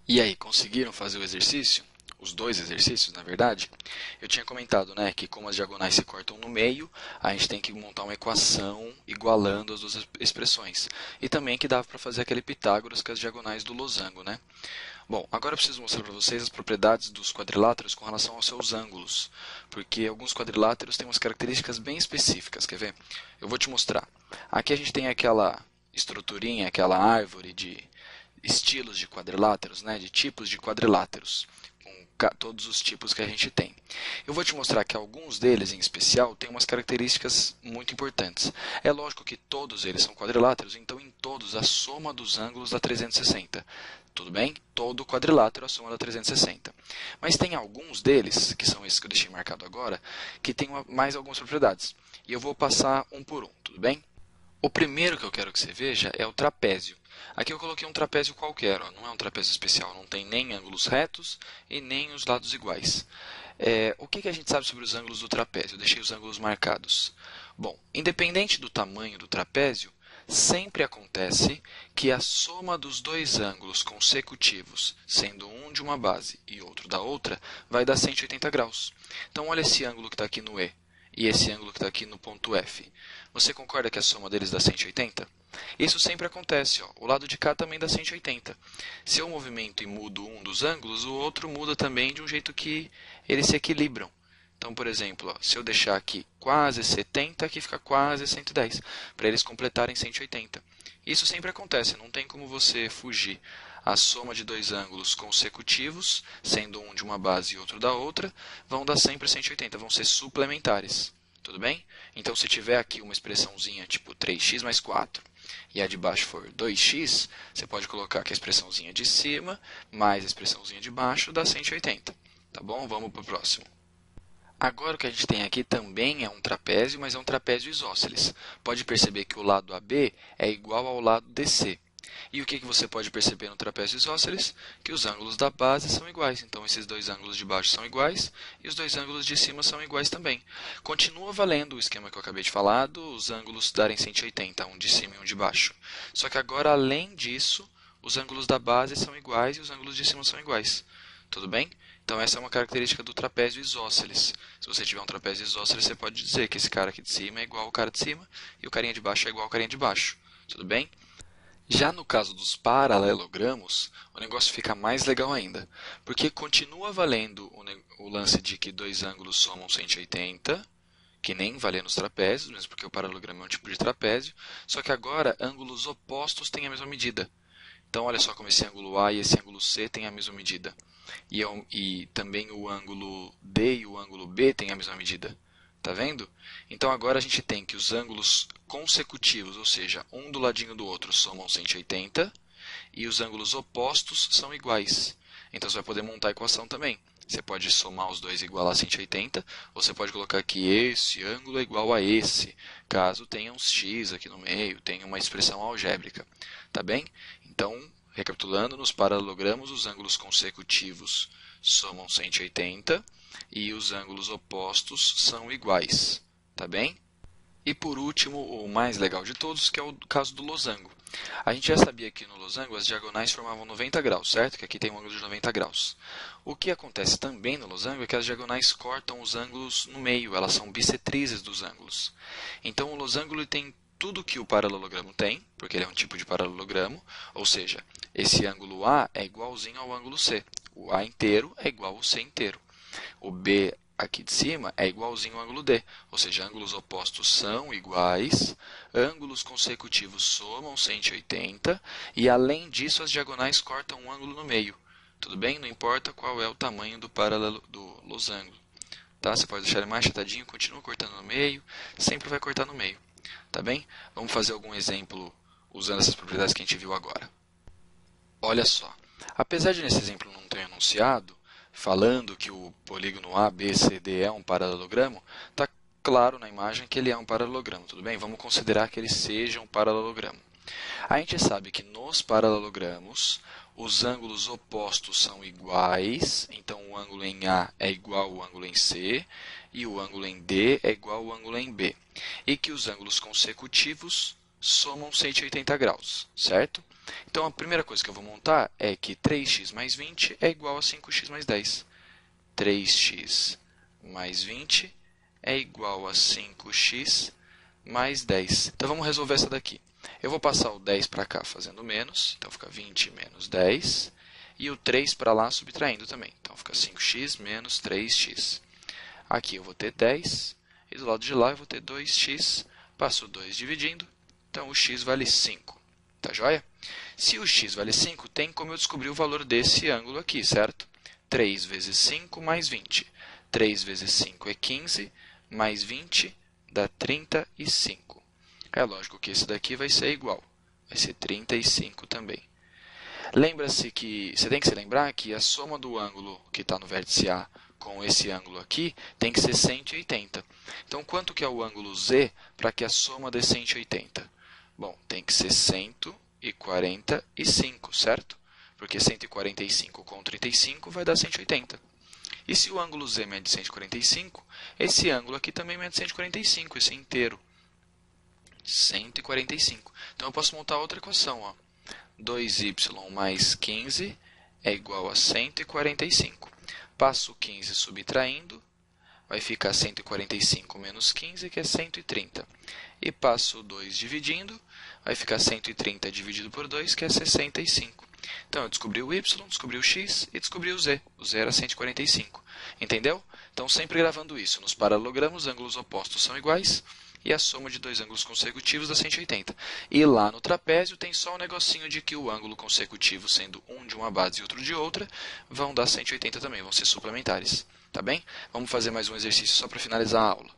E aí, conseguiram fazer o exercício? Os dois exercícios, na verdade? Eu tinha comentado, né, que como as diagonais se cortam no meio, a gente tem que montar uma equação igualando as duas expressões. E também que dava para fazer aquele Pitágoras com as diagonais do losango, né? Bom, agora eu preciso mostrar para vocês as propriedades dos quadriláteros com relação aos seus ângulos, porque alguns quadriláteros têm umas características bem específicas, quer ver? Eu vou te mostrar. Aqui a gente tem aquela estruturinha, aquela árvore de estilos de quadriláteros, né, de tipos de quadriláteros, com todos os tipos que a gente tem. Eu vou te mostrar que alguns deles, em especial, têm umas características muito importantes. É lógico que todos eles são quadriláteros, então em todos a soma dos ângulos dá 360. Tudo bem? Todo quadrilátero a soma dá 360. Mas tem alguns deles, que são esses que eu deixei marcado agora, que têm mais algumas propriedades. E eu vou passar um por um, tudo bem? O primeiro que eu quero que você veja é o trapézio. Aqui eu coloquei um trapézio qualquer, ó, não é um trapézio especial, não tem nem ângulos retos e nem os lados iguais. O que a gente sabe sobre os ângulos do trapézio? Eu deixei os ângulos marcados. Bom, independente do tamanho do trapézio, sempre acontece que a soma dos dois ângulos consecutivos, sendo um de uma base e outro da outra, vai dar 180 graus. Então, olha esse ângulo que está aqui no E e esse ângulo que está aqui no ponto F. Você concorda que a soma deles dá 180? Isso sempre acontece. Ó. O lado de cá também dá 180. Se eu movimento e mudo um dos ângulos, o outro muda também de um jeito que eles se equilibram. Então, por exemplo, ó, se eu deixar aqui quase 70, aqui fica quase 110, para eles completarem 180. Isso sempre acontece, não tem como você fugir. A soma de dois ângulos consecutivos, sendo um de uma base e outro da outra, vão dar sempre 180, vão ser suplementares. Tudo bem? Então, se tiver aqui uma expressãozinha tipo 3x mais 4 e a de baixo for 2x, você pode colocar que a expressãozinha de cima mais a expressãozinha de baixo dá 180. Tá bom? Vamos para o próximo. Agora o que a gente tem aqui também é um trapézio, mas é um trapézio isósceles. Pode perceber que o lado AB é igual ao lado DC. E o que você pode perceber no trapézio isósceles? Que os ângulos da base são iguais. Então, esses dois ângulos de baixo são iguais e os dois ângulos de cima são iguais também. Continua valendo o esquema que eu acabei de falar, dos ângulos darem 180, um de cima e um de baixo. Só que agora, além disso, os ângulos da base são iguais e os ângulos de cima são iguais. Tudo bem? Então, essa é uma característica do trapézio isósceles. Se você tiver um trapézio isósceles, você pode dizer que esse cara aqui de cima é igual ao cara de cima e o carinha de baixo é igual ao carinha de baixo. Tudo bem? Já no caso dos paralelogramos, o negócio fica mais legal ainda, porque continua valendo o lance de que dois ângulos somam 180, que nem valia nos trapézios, mesmo porque o paralelogramo é um tipo de trapézio, só que agora ângulos opostos têm a mesma medida. Então, olha só como esse ângulo A e esse ângulo C têm a mesma medida. E também o ângulo D e o ângulo B têm a mesma medida. Tá vendo? Então, agora a gente tem que os ângulos consecutivos, ou seja, um do ladinho do outro, somam 180, e os ângulos opostos são iguais. Então, você vai poder montar a equação também. Você pode somar os dois igual a 180, ou você pode colocar que esse ângulo é igual a esse, caso tenha uns x aqui no meio, tenha uma expressão algébrica. Tá bem? Então, recapitulando, nos paralelogramos, os ângulos consecutivos somam 180 e os ângulos opostos são iguais. Tá bem? E por último, o mais legal de todos, que é o caso do losango. A gente já sabia que no losango as diagonais formavam 90 graus, certo? Que aqui tem um ângulo de 90 graus. O que acontece também no losango é que as diagonais cortam os ângulos no meio, elas são bissetrizes dos ângulos. Então o losango tem tudo que o paralelogramo tem, porque ele é um tipo de paralelogramo, ou seja, esse ângulo A é igualzinho ao ângulo C. O A inteiro é igual ao C inteiro. O B aqui de cima é igualzinho ao ângulo D, ou seja, ângulos opostos são iguais, ângulos consecutivos somam 180 e, além disso, as diagonais cortam um ângulo no meio. Tudo bem? Não importa qual é o tamanho do paralelo do losango. Tá? Você pode deixar ele mais achatadinho, continua cortando no meio, sempre vai cortar no meio. Tá bem? Vamos fazer algum exemplo usando essas propriedades que a gente viu agora. Olha só, apesar de nesse exemplo não ter enunciado, falando que o polígono ABCD é um paralelogramo, está claro na imagem que ele é um paralelogramo, tudo bem? Vamos considerar que ele seja um paralelogramo. A gente sabe que nos paralelogramos, os ângulos opostos são iguais, então o ângulo em A é igual ao ângulo em C, e o ângulo em D é igual ao ângulo em B. E que os ângulos consecutivos somam 180 graus, certo? Então, a primeira coisa que eu vou montar é que 3x mais 20 é igual a 5x mais 10. 3x mais 20 é igual a 5x mais 10. Então, vamos resolver essa daqui. Eu vou passar o 10 para cá fazendo menos, então fica 20 menos 10. E o 3 para lá subtraindo também, então fica 5x menos 3x. Aqui eu vou ter 10, e do lado de lá eu vou ter 2x. Passo 2 dividindo, então o x vale 5. Tá joia? Se o x vale 5, tem como eu descobrir o valor desse ângulo aqui, certo? 3 vezes 5 mais 20. 3 vezes 5 é 15, mais 20 dá 35. É lógico que esse daqui vai ser igual. Vai ser 35 também. Lembra-se que, você tem que se lembrar que a soma do ângulo que está no vértice A com esse ângulo aqui tem que ser 180. Então, quanto que é o ângulo Z para que a soma dê 180? Bom, tem que ser 145, certo? Porque 145 com 35 vai dar 180. E se o ângulo Z mede 145, esse ângulo aqui também mede 145, esse inteiro. 145. Então, eu posso montar outra equação, ó. 2y mais 15 é igual a 145. Passo 15 subtraindo, vai ficar 145 menos 15, que é 130. E passo 2 dividindo, vai ficar 130 dividido por 2, que é 65. Então, eu descobri o y, descobri o x e descobri o z. O z era 145. Entendeu? Então, sempre gravando isso. Nos paralelogramas, os ângulos opostos são iguais e a soma de dois ângulos consecutivos dá 180. E lá no trapézio tem só o negocinho de que o ângulo consecutivo, sendo um de uma base e outro de outra, vão dar 180 também, vão ser suplementares. Tá bem? Vamos fazer mais um exercício só para finalizar a aula.